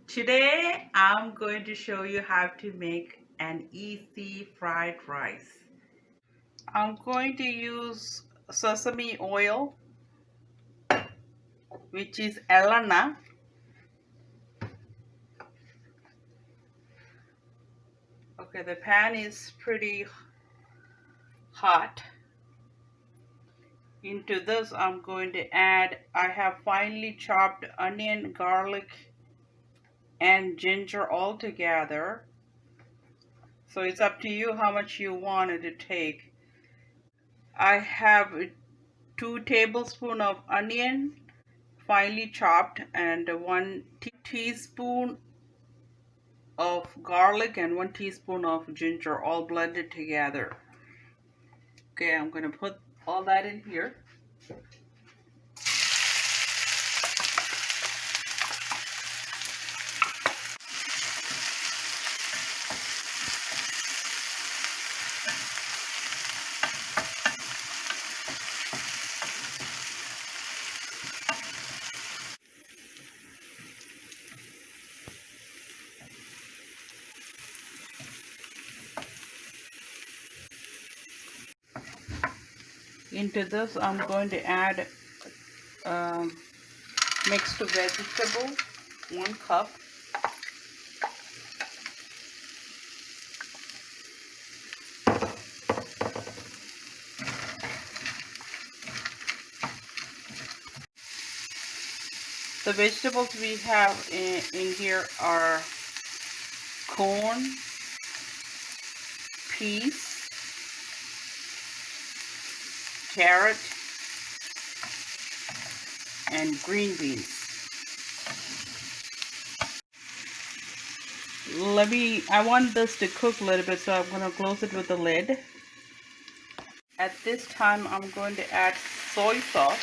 Today I'm going to show you how to make an easy fried rice. I'm going to use sesame oil, which is Elena. Okay, the pan is pretty hot. Into this I'm going to add, I have finely chopped onion, garlic, and ginger all together. So it's up to you how much you want it to take. I have 2 tablespoons of onion finely chopped and 1 teaspoon of garlic and 1 teaspoon of ginger all blended together. Okay, I'm going to put all that in here. Into this I'm going to add mixed vegetable, 1 cup. The vegetables we have in here are corn, peas, carrot, and green beans. I want this to cook a little bit, so I'm going to close it with the lid. At this time, I'm going to add soy sauce.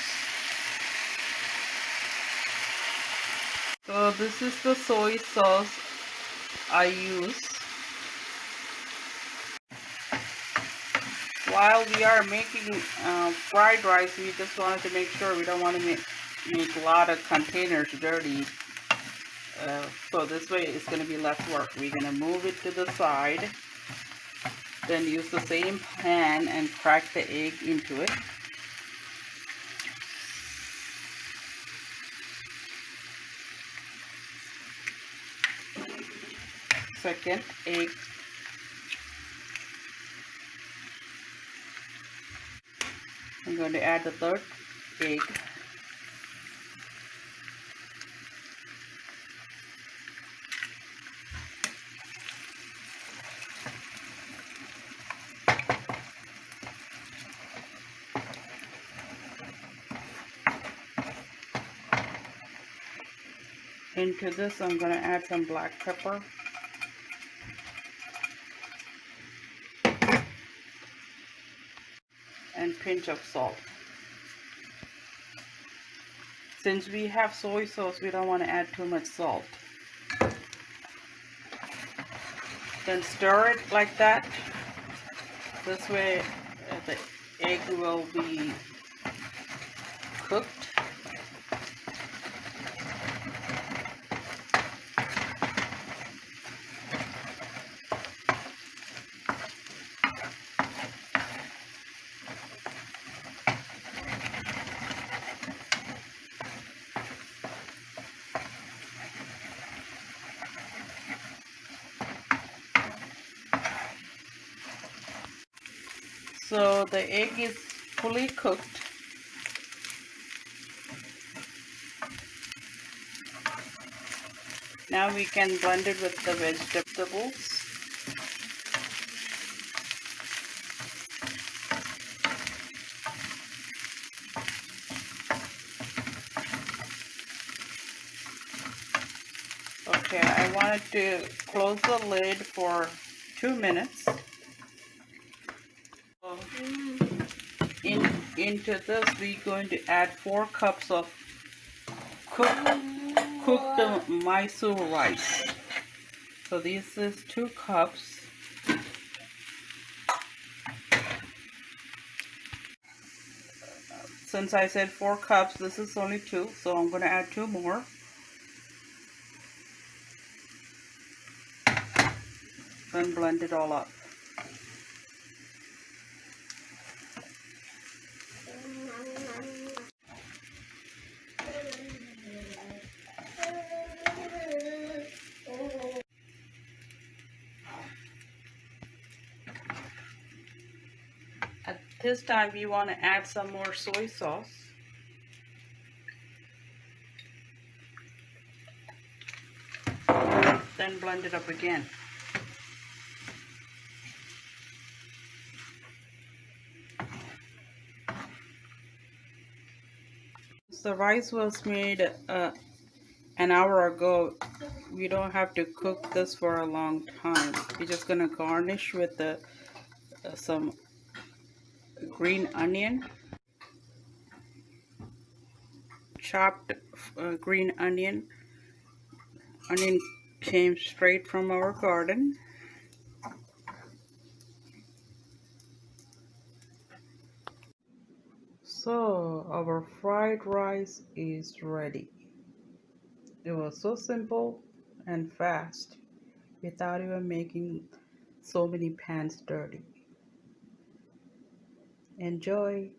So this is the soy sauce I use. While we are making fried rice, we just wanted to make sure we don't want to make a lot of containers dirty. So this way it's going to be less work. We're going to move it to the side. Then use the same pan and crack the egg into it. Second egg. I'm going to add the third egg. Into this I'm going to add some black pepper. And pinch of salt. Since we have soy sauce, we don't want to add too much salt. Then stir it like that. This way the egg will be cooked. So the egg is fully cooked. Now we can blend it with the vegetables. Okay, I wanted to close the lid for 2 minutes. Into this we're going to add 4 cups of cooked Mysore rice. So this is 2 cups. Since I said 4 cups, this is only 2, so I'm going to add 2 more. Then blend it all up. At this time, you want to add some more soy sauce. Then blend it up again. The rice was made an hour ago. You don't have to cook this for a long time. You're just gonna garnish with some green onion, chopped green onion. Onion came straight from our garden. So our fried rice is ready. It was so simple and fast without even making so many pans dirty. Enjoy!